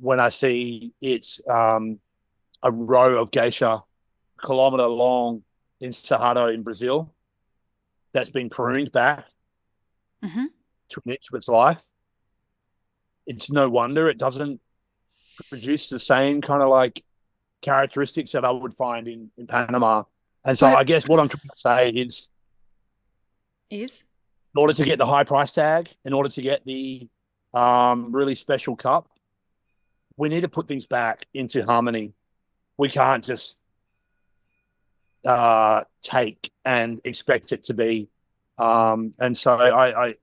when I see it's a row of geisha, kilometre long in Cerrado in Brazil, that's been pruned back Hmm. to an inch of its life. It's no wonder it doesn't produce the same kind of like characteristics that I would find in Panama. And so But I guess what I'm trying to say is is in order to get the high price tag, in order to get the really special cup, we need to put things back into harmony. We can't just take and expect it to be. And so I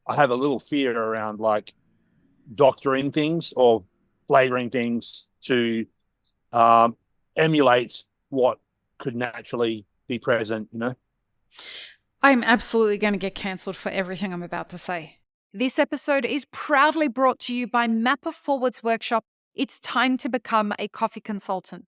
have a little fear around like doctoring things or flavoring things to um, emulate what could naturally be present, you know? I'm absolutely going to get cancelled for everything I'm about to say. This episode is proudly brought to you by Mapper Forward's workshop. It's time to become a coffee consultant.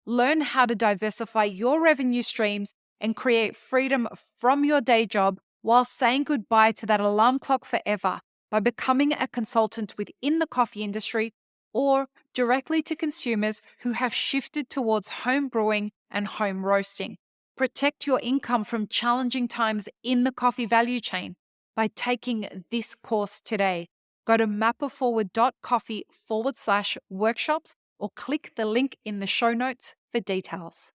Learn how to diversify your revenue streams and create freedom from your day job while saying goodbye to that alarm clock forever by becoming a consultant within the coffee industry or directly to consumers who have shifted towards home brewing and home roasting. Protect your income from challenging times in the coffee value chain by taking this course today. Go to mapperforward.coffee/workshops or click the link in the show notes for details.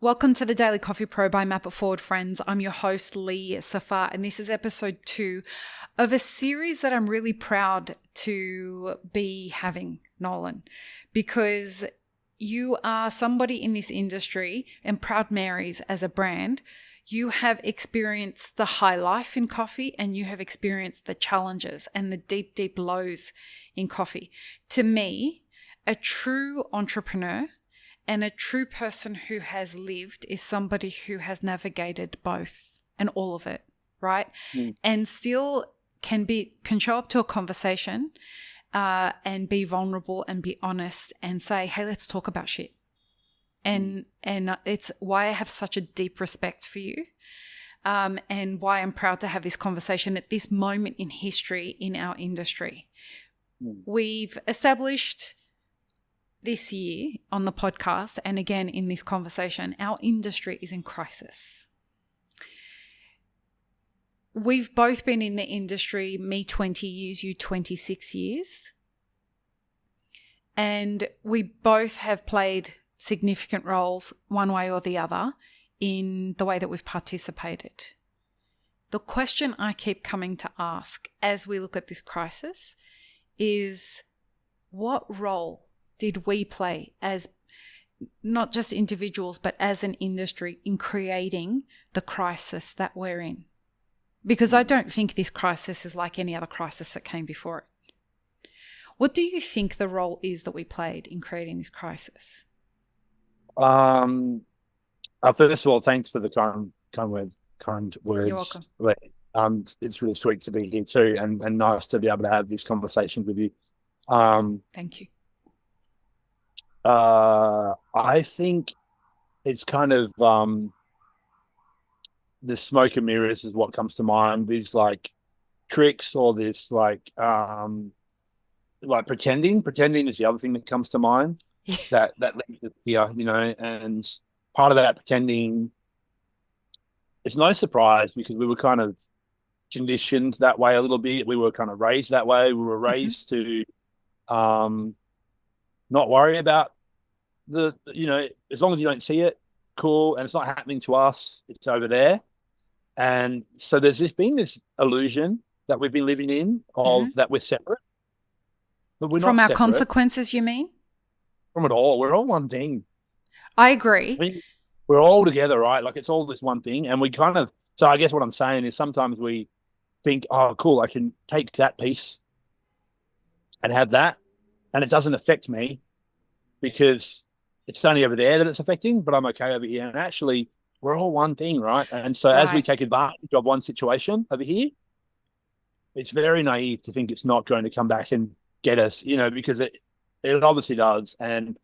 Welcome to the Daily Coffee Pro by Map It Forward, friends. I'm your host, Lee Safar, and this is episode 2 of a series that I'm really proud to be having, Nolan, because you are somebody in this industry and Proud Marys as a brand. You have experienced the high life in coffee and you have experienced the challenges and the deep, deep lows in coffee. To me, a true entrepreneur and a true person who has lived is somebody who has navigated both and all of it, right? Mm. And still can show up to a conversation and be vulnerable and be honest and say, hey, let's talk about shit. And it's why I have such a deep respect for you, and why I'm proud to have this conversation at this moment in history in our industry. We've established this year on the podcast, and again in this conversation, our industry is in crisis. We've both been in the industry, me 20 years, you 26 years. And we both have played significant roles one way or the other in the way that we've participated. The question I keep coming to ask as we look at this crisis is, what role did we play as not just individuals, but as an industry in creating the crisis that we're in? Because I don't think this crisis is like any other crisis that came before it. What do you think the role is that we played in creating this crisis? First of all, thanks for the kind You're welcome. words. It's really sweet to be here too, and nice to be able to have this conversation with you. Thank you. I think it's kind of the smoke and mirrors is what comes to mind. These like tricks or this like pretending is the other thing that comes to mind. Yeah. That leads us here, you know, and part of that pretending, it's no surprise because we were kind of conditioned that way a little bit. We were kind of raised that way. We were Mhm. raised to um not worry about as long as you don't see it, cool, and it's not happening to us, it's over there. And so there's been this illusion that we've been living in Mhm. of that we're separate, but we're not From our separate consequences, you mean? from it all. We're all one thing. I I agree. mean, we're all together, right? Like it's all this one thing. And we kind of, so I guess what I'm saying is sometimes we think, oh, cool, I can take that piece and have that. And it doesn't affect me because it's only over there that it's affecting, but I'm okay over here. And actually, we're all one thing, right? And so as we Right. take advantage of one situation over here, it's very naive to think it's not going to come back and get us, because it obviously does. And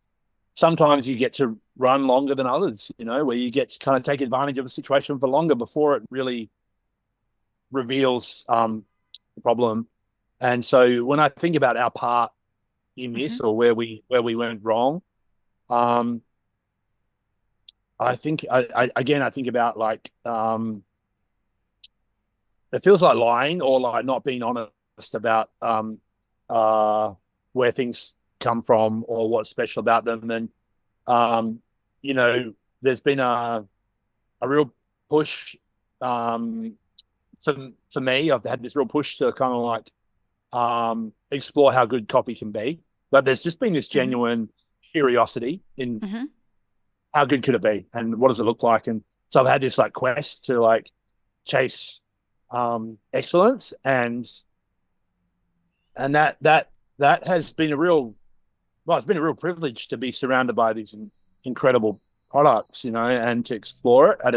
sometimes you get to run longer than others, where you get to kind of take advantage of a situation for longer before it really reveals the problem. And so when I think about our part, in Hmm. this, or where we went wrong. Um, I think I think about like it feels like lying or like not being honest about uh where things come from or what's special about them. And um, you know, there's been a real push um for me. I've had this real push to kind of like explore how good coffee can be. But there's just been this Hmm. genuine curiosity in Hmm. how good could it be and what does it look like. And so I've had this like quest to like chase excellence, and that has been a real, well, it's been a real privilege to be surrounded by these incredible products, you know, and to explore it at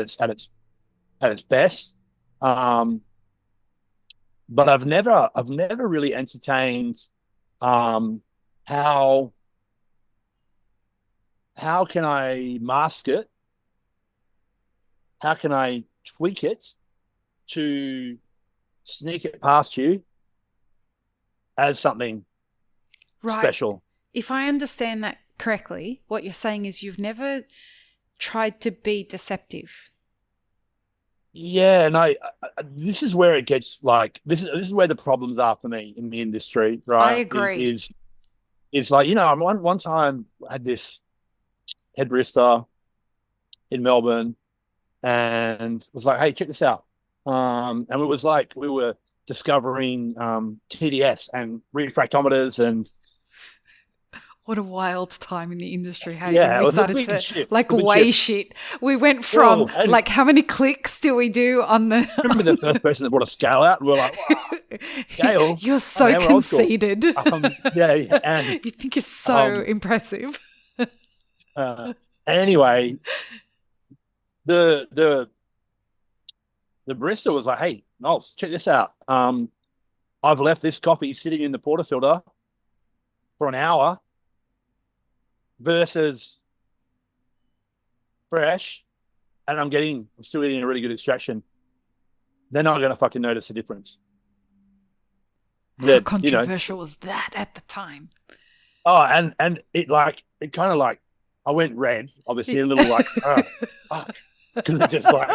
its best. Um, but I've never really entertained um, how can I mask it? How can I tweak it to sneak it past you as something Right. special? If I understand that correctly, what you're saying is you've never tried to be deceptive. Yeah, and this is where it gets like this is where the problems are for me in the industry, I right? agree. Is like, you know, one time I had this head barista in Melbourne and was like, hey, check this out. And it was like we were discovering TDS and refractometers and What a wild time in the industry, hey, when yeah, it we was a started big to shift, like a big weigh shift. shit. We went from Whoa, and like how many clicks do we do on the remember the first person that brought a scale out and we are like, wow, scale. You're Oh so man, we're old school. conceited. Yeah, and You think you're so um impressive. uh anyway, the the barista was like, hey, Knowles, check this out. I've left this coffee sitting in the portafilter for an hour versus fresh, and I'm still getting a really good extraction. They're not going to fucking notice the difference. How That, you know, controversial was that at the time? oh, and it kind of like I went red, obviously a little like, fuck, because it just like,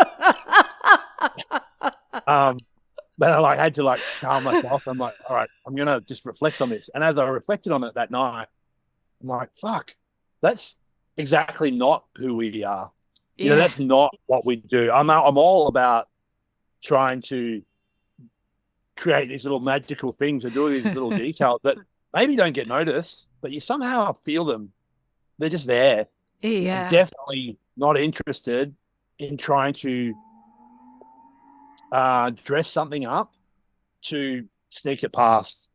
um, but I like had to like calm myself. I'm like, all right, I'm gonna just reflect on this. And as I reflected on it that night, I'm like, fuck, that's exactly not who we are. You know, Yeah. that's not what we do. I'm all about trying to create these little magical things and do these little details that maybe don't get noticed, but you somehow feel them. They're just there. I'm Yeah. definitely not interested in trying to dress something up to sneak it past.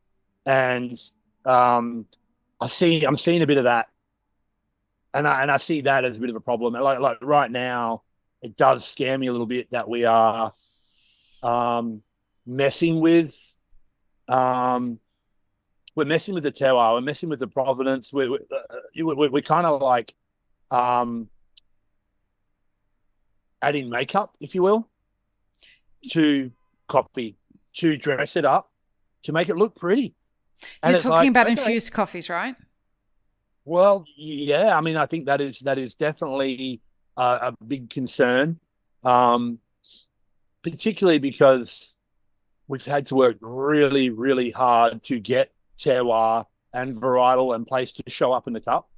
And um, I'm seeing a bit of that, and I see that as a bit of a problem. Like right now, it does scare me a little bit that we are um, messing with um, we're messing with the terroir, we're messing with the provenance. We're kind of like um, adding makeup, if you will, to coffee to dress it up to make it look pretty. You're And it's talking like, about okay, infused coffees, right? well, yeah. I mean, I think that is definitely a big concern, um, particularly because we've had to work really, really hard to get terroir and varietal and place to show up in the cup.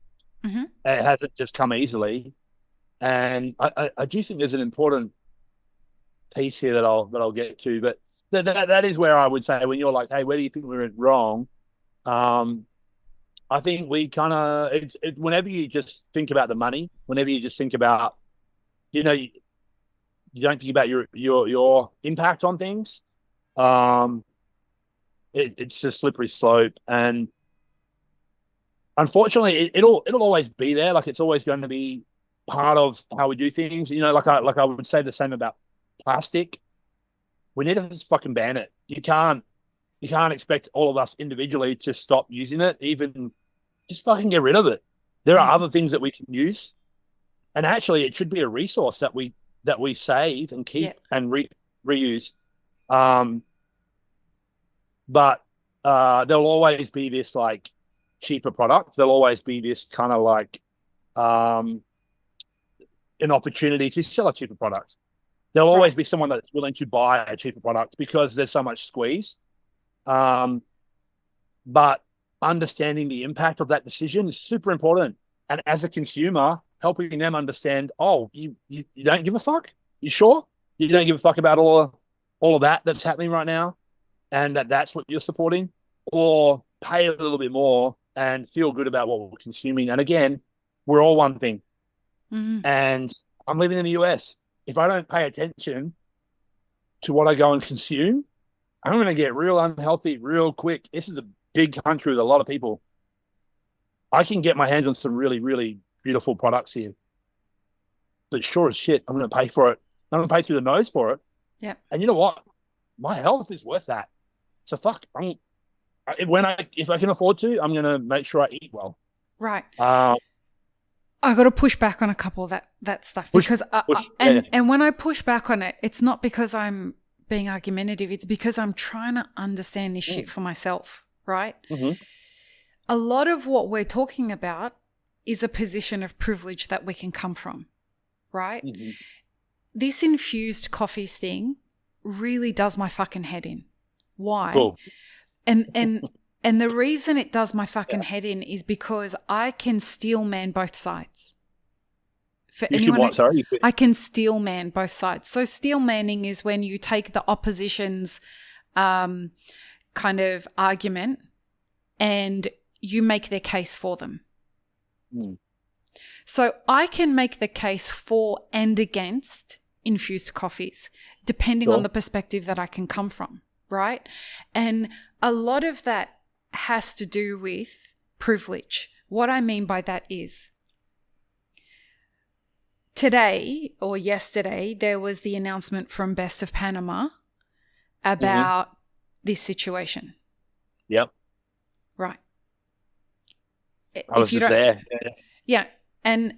Hmm. It hasn't just come easily, and I do think there's an important piece here that I'll get to, but that is where I would say when you're like, hey, where do you think we went wrong? Um, I think we kind of whenever you just think about the money, whenever you just think about, you know, you don't think about your impact on things. Um, it's a slippery slope, and unfortunately, it'll always be there. Like it's always going to be part of how we do things. You know, like I would say the same about plastic. We need to just fucking ban it. You can't expect all of us individually to stop using it. Even just fucking get rid of it. There are Hmm. other things that we can use, and actually, it should be a resource that we save and Yeah. keep and reuse. Um, but there'll always be this like cheaper product. There'll always be this kind of like an opportunity to sell a cheaper product. There'll always be someone that's willing to buy a cheaper product because there's so much squeeze. But understanding the impact of that decision is super important. And as a consumer, helping them understand, oh, you don't give a fuck? You sure? You don't give a fuck about all of that that's happening right now, and that's what you're supporting? Or pay a little bit more and feel good about what we're consuming. And again, we're all one thing. Mm-hmm. And I'm living in the US. If I don't pay attention to what I go and consume, I'm going to get real unhealthy real quick. This is a big country with a lot of people. I can get my hands on some really, really beautiful products here. But sure as shit, I'm going to pay for it. I'm going to pay through the nose for it. Yeah. And you know what? My health is worth that. So fuck, if I can afford to, I'm going to make sure I eat well. Right. I got to push back on a couple of that stuff because and when I push back on it, it's not because I'm being argumentative. It's because I'm trying to understand this shit for myself, right? Mm-hmm. A lot of what we're talking about is a position of privilege that we can come from, right? Mm-hmm. This infused coffees thing really does my fucking head in. Why? Cool. And the reason it does my fucking head in is because I can steel man both sides. I can steel man both sides. So steel manning is when you take the opposition's kind of argument and you make their case for them. Mm. So I can make the case for and against infused coffees, depending on the perspective that I can come from, right? And a lot of that has to do with privilege. What I mean by that is today or yesterday, there was the announcement from Best of Panama about this situation. Yep. Right. I was just there. Yeah. And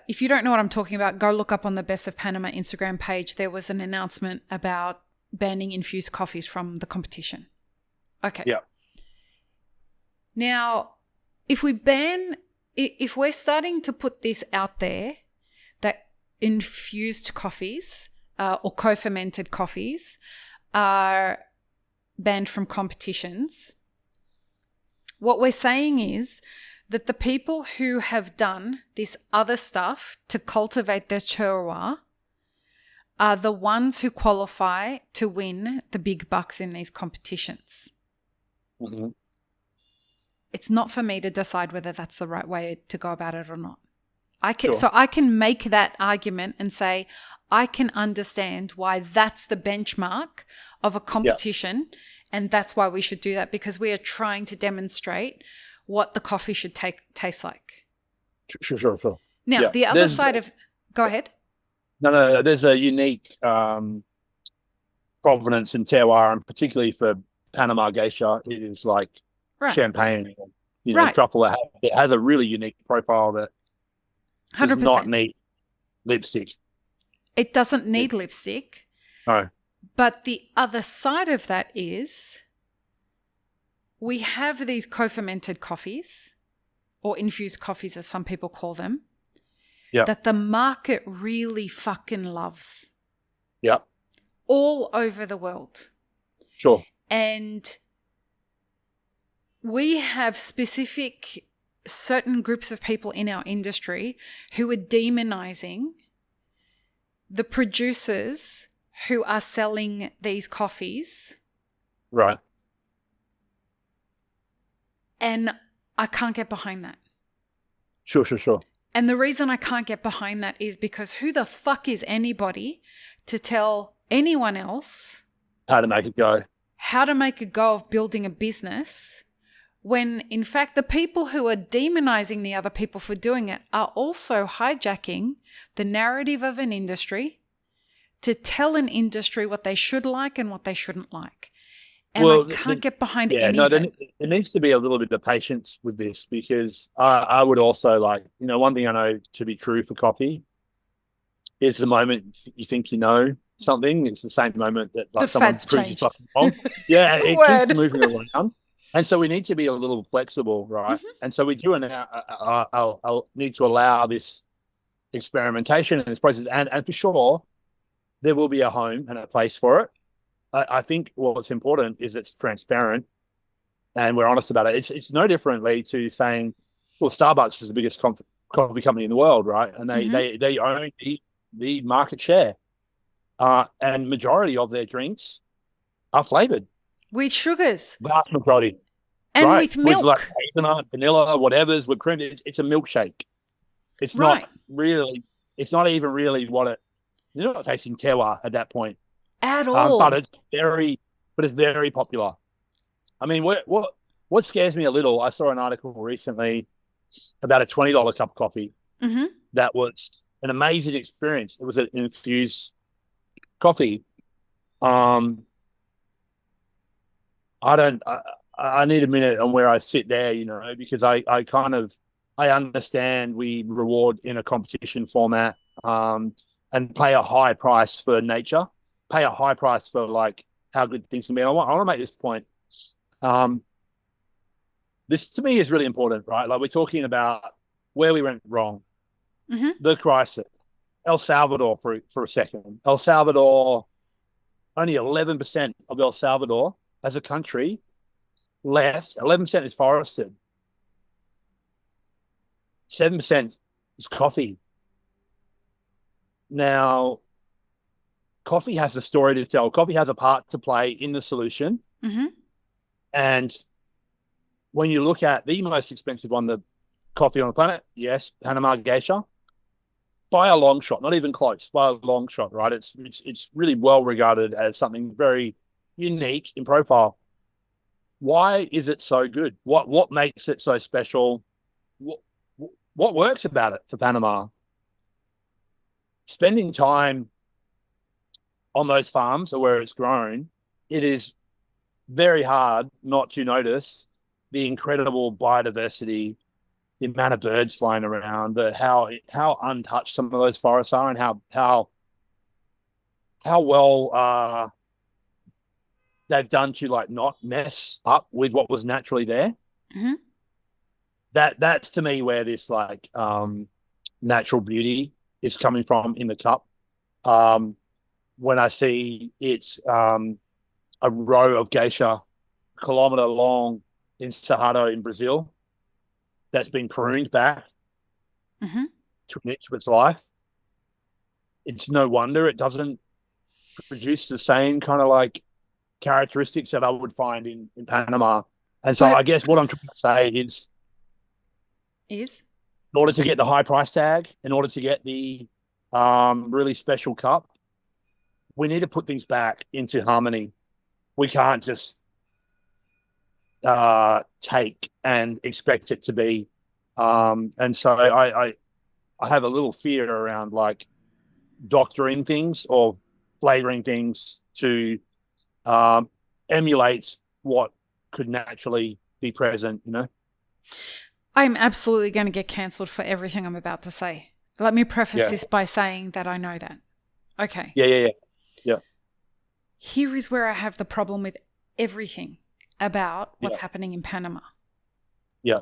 if you don't know what I'm talking about, go look up on the Best of Panama Instagram page. There was an announcement about banning infused coffees from the competition. Okay. Yeah. Now, if we're starting to put this out there that infused coffees or co-fermented coffees are banned from competitions, what we're saying is that the people who have done this other stuff to cultivate their terroir are the ones who qualify to win the big bucks in these competitions. Mm-hmm. It's not for me to decide whether that's the right way to go about it or not. So I can make that argument and say, I can understand why that's the benchmark of a competition, and that's why we should do that, because we are trying to demonstrate what the coffee should taste like. Sure. Now, the other side of... Go ahead. No. There's a unique provenance in terroir, and particularly for Panama geisha, it is like champagne, truffle. It has a really unique profile that 100%. Does not need lipstick. It doesn't need lipstick. No. But the other side of that is we have these co-fermented coffees, or infused coffees as some people call them, that the market really fucking loves. Yeah. All over the world. Sure. And we have specific certain groups of people in our industry who are demonizing the producers who are selling these coffees. Right. And I can't get behind that. Sure. And the reason I can't get behind that is because who the fuck is anybody to tell anyone else how to make a go of building a business when, in fact, the people who are demonizing the other people for doing it are also hijacking the narrative of an industry to tell an industry what they should like and what they shouldn't like. And I can't get behind any of it. There needs to be a little bit of patience with this, because I would also one thing I know to be true for coffee is the moment you think you know something, it's the same moment that someone proves you fucking wrong. Yeah, it keeps moving around. And so we need to be a little flexible, right? Mm-hmm. And so we do I'll need to allow this experimentation and this process. And for sure, there will be a home and a place for it. I think what's important is it's transparent and we're honest about it. It's no differently to saying, well, Starbucks is the biggest coffee company in the world, right? And they own the market share. And majority of their drinks are flavored. With sugars. Vast majority. And right? with milk. With like hazelnut, vanilla, whatever's with cream. It's a milkshake. It's Right. not really, it's not even really what it, you're not tasting terroir at that point. At all. But it's very popular. I mean, what scares me a little, I saw an article recently about a $20 cup of coffee. Mm-hmm. That was an amazing experience. It was an infused coffee. I need a minute on where I sit there, you know, because I understand we reward in a competition format, and pay a high price for nature, pay a high price for like how good things can be. And I want to make this point. This to me is really important, right? Like we're talking about where we went wrong, Mm-hmm. the crisis, El Salvador for a second. El Salvador, only 11% of El Salvador as a country left. 11% is forested. 7% is coffee. Now, coffee has a story to tell. Coffee has a part to play in the solution. Mm-hmm. And when you look at the most expensive one, the coffee on the planet, yes, Panama Geisha, by a long shot, not even close, by a long shot, right? It's really well regarded as something very unique in profile. Why is it so good? What makes it so special? What works about it for Panama? Spending time on those farms or where it's grown, it is very hard not to notice the incredible biodiversity, the amount of birds flying around, how untouched some of those forests are, and how well they've done to like not mess up with what was naturally there. Mm-hmm. That's to me where this like natural beauty is coming from in the cup. When I see it's a row of geisha, kilometer long in Cerrado in Brazil, that's been pruned back Mm-hmm. to an inch of its life. It's no wonder it doesn't produce the same kind of like characteristics that I would find in Panama. And so I guess what I'm trying to say is in order to get the high price tag, in order to get the really special cup, we need to put things back into harmony. We can't just take and expect it to be. And so I have a little fear around like doctoring things or flavoring things to emulate what could naturally be present, you know? I'm absolutely going to get cancelled for everything I'm about to say. Let me preface this by saying that I know that. Okay. Yeah. Here is where I have the problem with everything about what's happening in Panama. Yeah.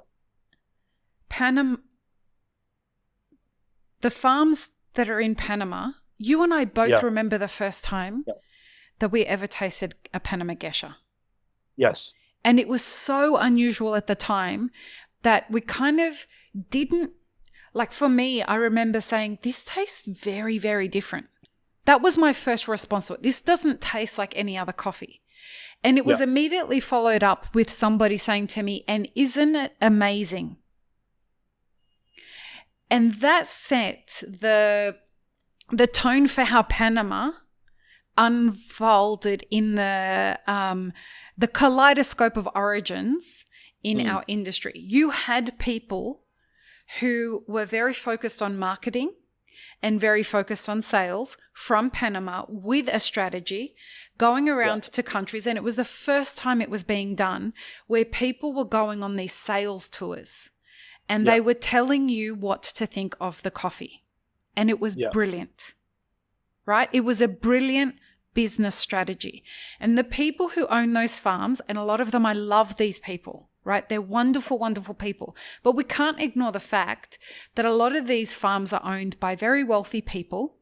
The farms that are in Panama, you and I both remember the first time that we ever tasted a Panama Geisha. Yes. And it was so unusual at the time that we kind of didn't, like for me, I remember saying, this tastes very, very different. That was my first response to it. This doesn't taste like any other coffee. And it was immediately followed up with somebody saying to me, and isn't it amazing? And that set the tone for how Panama unfolded in the kaleidoscope of origins in our industry. You had people who were very focused on marketing and very focused on sales from Panama with a strategy going around to countries. And it was the first time it was being done where people were going on these sales tours and they were telling you what to think of the coffee. And it was brilliant, right? It was a brilliant business strategy. And the people who own those farms, and a lot of them, I love these people, right? They're wonderful, wonderful people. But we can't ignore the fact that a lot of these farms are owned by very wealthy people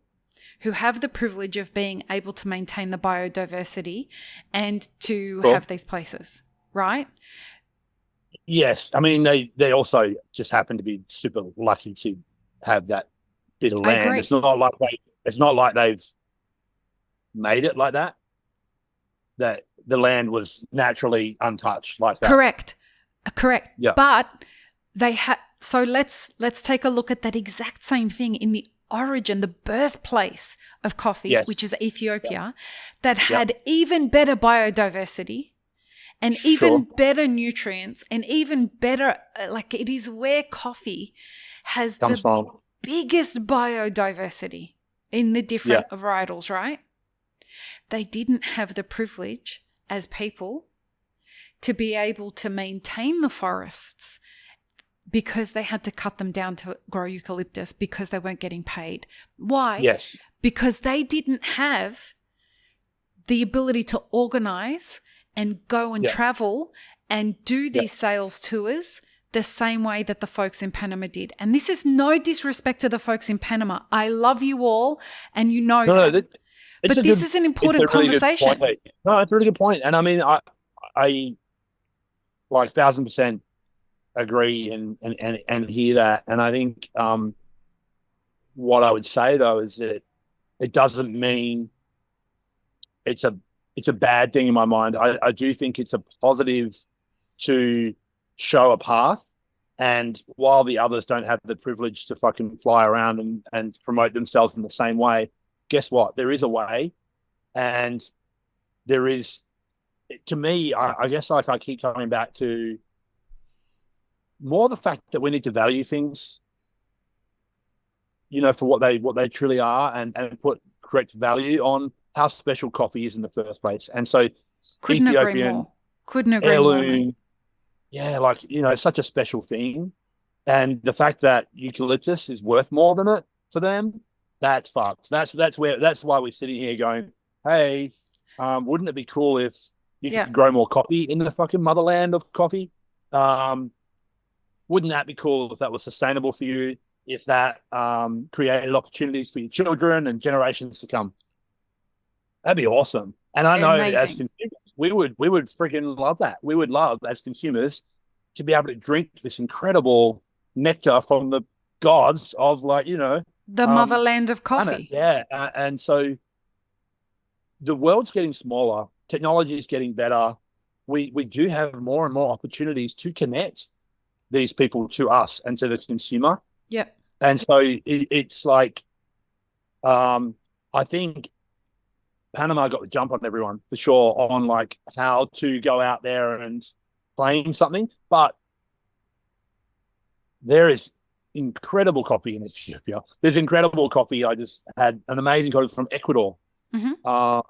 who have the privilege of being able to maintain the biodiversity and to have these places, right? Yes. I mean, they also just happen to be super lucky to have that bit of land. It's not like they've made it like that. That the land was naturally untouched like that. Correct. Yeah. But they had. So let's take a look at that exact same thing in the origin, the birthplace of coffee, which is Ethiopia, that had even better biodiversity and even better nutrients and even better, like it is where coffee has the biggest biodiversity in the different varietals, right? They didn't have the privilege as people to be able to maintain the forests because they had to cut them down to grow eucalyptus because they weren't getting paid. Why? Yes. Because they didn't have the ability to organize and go and travel and do these sales tours the same way that the folks in Panama did. And this is no disrespect to the folks in Panama. I love you all, and you know that. But this is an important conversation. No, it's a really good point. And I mean, I like 1,000% agree and hear that. And I think what I would say though is that it doesn't mean it's a bad thing in my mind. I do think it's a positive to show a path. And while the others don't have the privilege to fucking fly around and promote themselves in the same way, guess what? There is a way. And there is, to me, I guess like I keep coming back to more the fact that we need to value things, you know, for what they truly are and put correct value on how special coffee is in the first place. And so Couldn't agree more. Heirloom, like, you know, it's such a special thing. And the fact that eucalyptus is worth more than it for them, that's fucked. That's why we're sitting here going, hey, wouldn't it be cool if you could grow more coffee in the fucking motherland of coffee? Wouldn't that be cool if that was sustainable for you? If that created opportunities for your children and generations to come? That'd be awesome. And I know that as consumers, we would freaking love that. We would love as consumers to be able to drink this incredible nectar from the gods of, like, you know, the motherland of coffee. And so the world's getting smaller. Technology is getting better. We do have more and more opportunities to connect these people to us and to the consumer. Yeah. And so it's like, I think Panama got the jump on everyone for sure on like how to go out there and claim something. But there is incredible coffee in Ethiopia. There's incredible coffee. I just had an amazing coffee from Ecuador. Mm-hmm.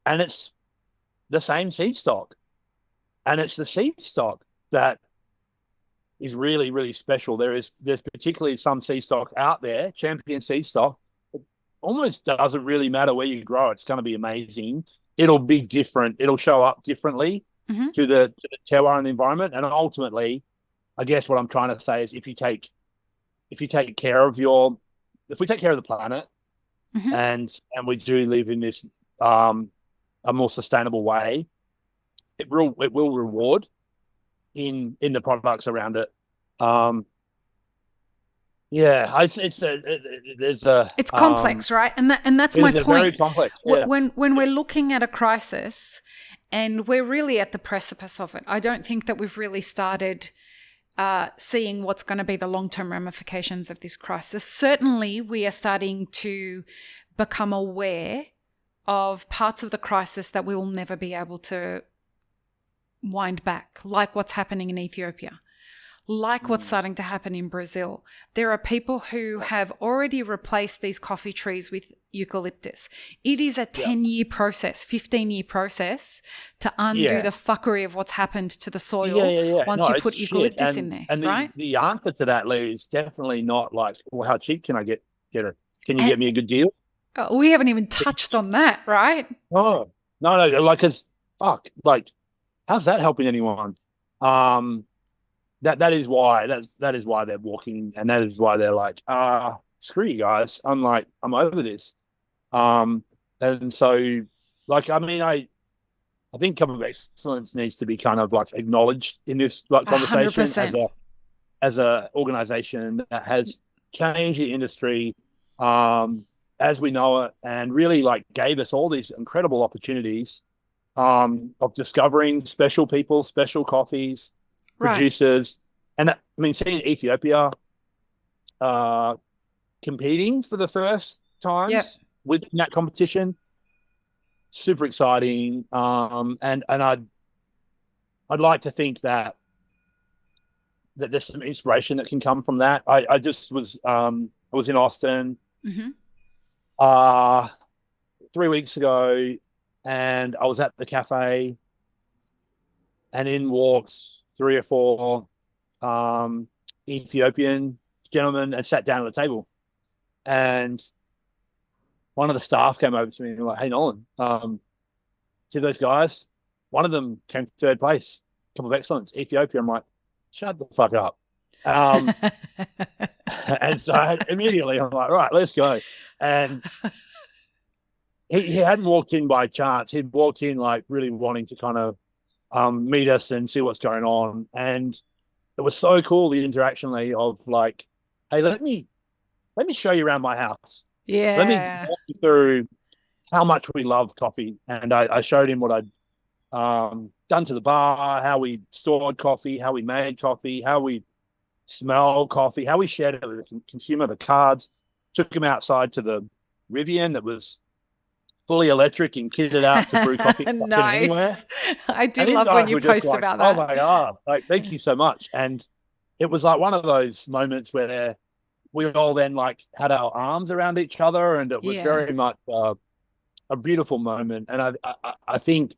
And it's the same seed stock. And it's the seed stock that is really, really special. There's particularly some seed stock out there, champion seed stock. It almost doesn't really matter where you grow. It's going to be amazing. It'll be different. It'll show up differently to the terroir and the environment. And ultimately, I guess what I'm trying to say is if we take care of the planet and we do live in this a more sustainable way, it will reward in the products around it. It's complex, right? And that's my point. Very complex. Yeah. When we're looking at a crisis, and we're really at the precipice of it, I don't think that we've really started seeing what's going to be the long-term ramifications of this crisis. Certainly, we are starting to become aware of parts of the crisis that we will never be able to wind back, like what's happening in Ethiopia, like what's starting to happen in Brazil. There are people who have already replaced these coffee trees with eucalyptus. It is a 10-year process, 15-year process to undo the fucking of what's happened to the soil once you put eucalyptus in there, right? The answer to that, Lee, is definitely not like, well, how cheap can I get it? Can you get me a good deal? Oh, we haven't even touched on that, right? Oh, no, like, cause fuck, like, how's that helping anyone? Um, that is why that is why they're walking, and that is why they're like, screw you guys. I'm like, I'm over this. Um, and so, like, I mean, I think Cup of Excellence needs to be kind of like acknowledged in this like conversation 100%. as a organization that has changed the industry as we know it, and really like gave us all these incredible opportunities of discovering special people, special coffees, Right. producers. And I mean, seeing Ethiopia uh, competing for the first Yep. times within that competition, super exciting. And I'd like to think that there's some inspiration that can come from that. I just was I was in Austin Mm-hmm. uh 3 weeks ago, and I was at the cafe, and in walks three or four Ethiopian gentlemen and sat down at the table. And one of the staff came over to me and were like, "Hey Nolan, see those guys? One of them came third place, Cup of Excellence, Ethiopia." I'm like, "Shut the fuck up." Um, and so immediately I'm like, "Right, let's go." And he hadn't walked in by chance. He'd walked in like really wanting to kind of meet us and see what's going on. And it was so cool, the interaction, Lee, of like, "Hey, let me show you around my house. Let me Yeah. walk you through how much we love coffee." And I showed him what I'd done to the bar, how we stored coffee, how we made coffee, how we smell coffee, how we shared it with the consumer, the cards. Took him outside to the Rivian that was fully electric and kitted out to brew coffee anywhere. Nice. I do And these love when guys you were just post like, about "Oh that. my God, like, thank you so much." And it was like one of those moments where we all then like had our arms around each other, and it was Yeah. very much a beautiful moment. And I think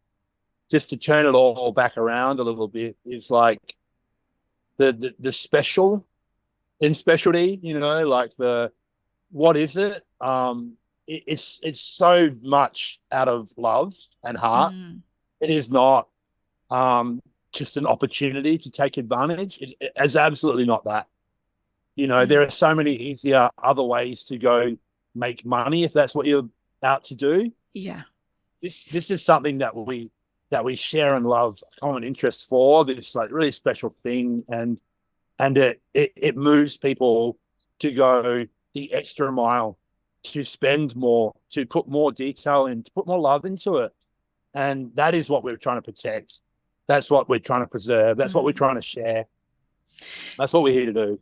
just to turn it all back around a little bit is like the special in specialty, like the what is it? It's so much out of love and heart. Mm. It is not just an opportunity to take advantage. It's absolutely not that. Mm. There are so many easier other ways to go make money if that's what you're out to do. Yeah. This is something that we share and love a common interest for. This like really special thing, and it moves people to go the extra mile, to spend more, to put more detail in, to put more love into it. And that is what we're trying to protect. That's what we're trying to preserve. That's what we're Mm. trying to share. That's what we're here to do.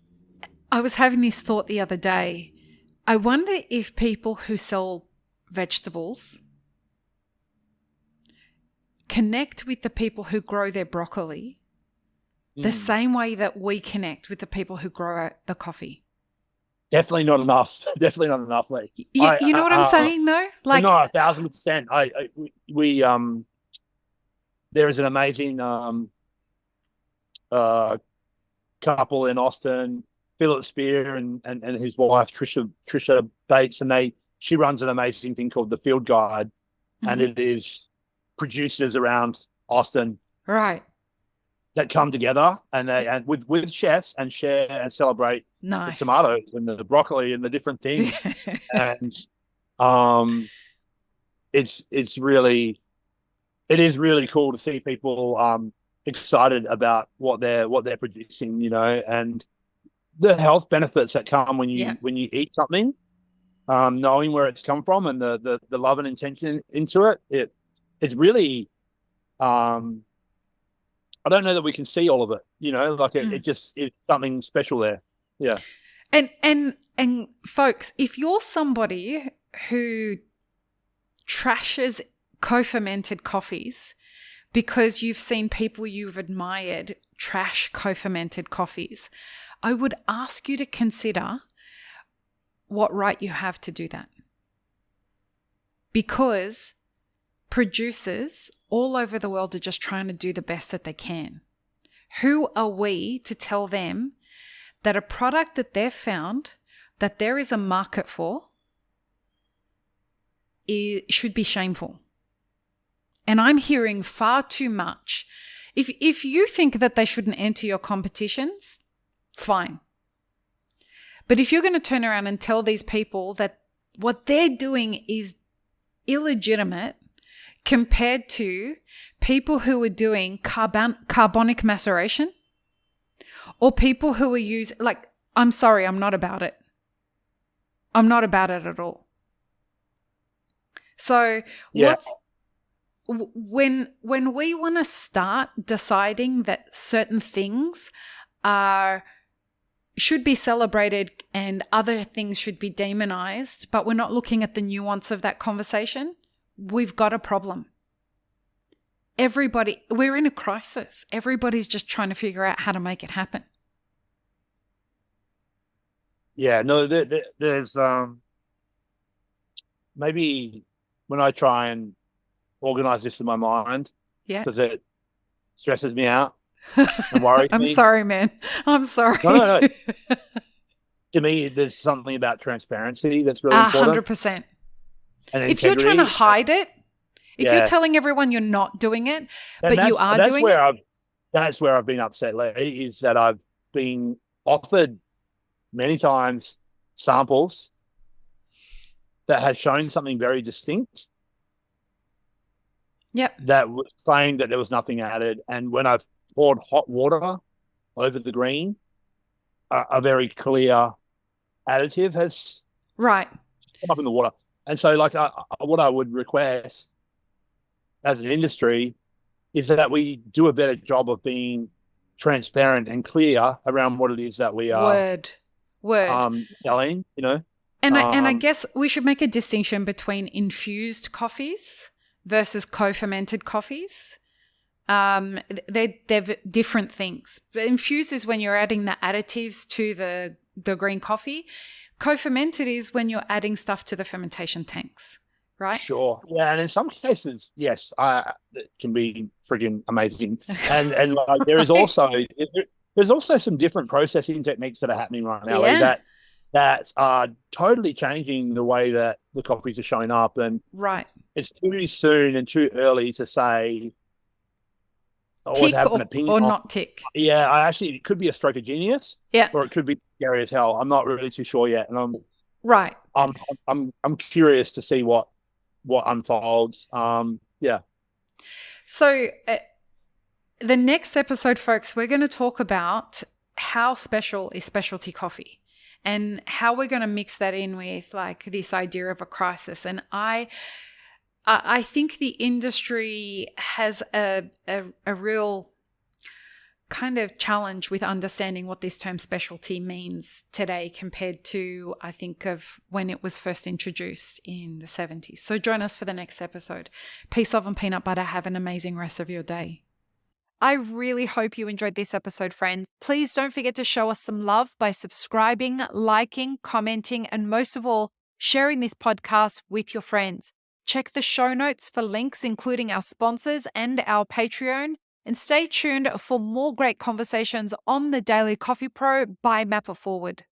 I was having this thought the other day. I wonder if people who sell vegetables connect with the people who grow their broccoli the same way that we connect with the people who grow the coffee. Definitely not enough. Definitely not enough, Lee. You know what I'm saying, though? Like, No, 1,000%. We there is an amazing uh couple in Austin, Philip Spear and his wife Trisha Bates, and she runs an amazing thing called the Field Guide, and mhm. it is producers around Austin Right. that come together, and with chefs, and share and celebrate the Nice. tomatoes and the broccoli and the different things. And um it is really cool to see people excited about what they're producing, and the health benefits that come when Yeah. you eat something, knowing where it's come from, and the love and intention into it's really I don't know that we can see all of it, like it Mm. just it's something special there. Yeah. And folks, if you're somebody who trashes co-fermented coffees because you've seen people you've admired trash co-fermented coffees, I would ask you to consider what right you have to do that. Because producers all over the world are just trying to do the best that they can. Who are we to tell them that a product that they've found that there is a market for should be shameful. And I'm hearing far too much. If you think that they shouldn't enter your competitions, fine. But if you're going to turn around and tell these people that what they're doing is illegitimate compared to people who are doing carbonic maceration or people who are using, like, I'm sorry, I'm not about it. I'm not about it at all. So when we want to start deciding that certain things should be celebrated and other things should be demonized, but we're not looking at the nuance of that conversation, we've got a problem. We're in a crisis. Everybody's just trying to figure out how to make it happen. Yeah, no, there's maybe when I try and organize this in my mind, because it stresses me out and worries I'm me. sorry, man. I'm sorry. No. To me, there's something about transparency that's really important. 100%. And if you're trying to hide it, if you're telling everyone you're not doing it, but you are doing it. That's where I've been upset lately, is that I've been offered many times samples that has shown something very distinct. Yep. That was claimed that there was nothing added. And when I've poured hot water over the green, a very clear additive has come up in the water. And so, like, what I would request as an industry is that we do a better job of being transparent and clear around what it is that we are selling, you know. And I guess we should make a distinction between infused coffees versus co-fermented coffees. They're different things. Infused is when you're adding the additives to the green coffee. Co-fermented is when you're adding stuff to the fermentation tanks, right? Sure. Yeah, and in some cases, yes, it can be freaking amazing. And like, there's also some different processing techniques that are happening right now that are totally changing the way that the coffees are showing up. And it's too soon and too early to say tick have an opinion or not tick. Yeah, it could be a stroke of genius. Yeah. Or it could be scary as hell. I'm not really too sure yet. And I'm curious to see what unfolds. So the next episode, folks, we're going to talk about how special is specialty coffee and how we're going to mix that in with like this idea of a crisis. And I think the industry has a real kind of challenge with understanding what this term specialty means today compared to, I think, of when it was first introduced in the 70s. So join us for the next episode. Peace, love, and peanut butter. Have an amazing rest of your day. I really hope you enjoyed this episode, friends. Please don't forget to show us some love by subscribing, liking, commenting, and most of all, sharing this podcast with your friends. Check the show notes for links, including our sponsors and our Patreon. And stay tuned for more great conversations on the Daily Coffee Pro by Map It Forward.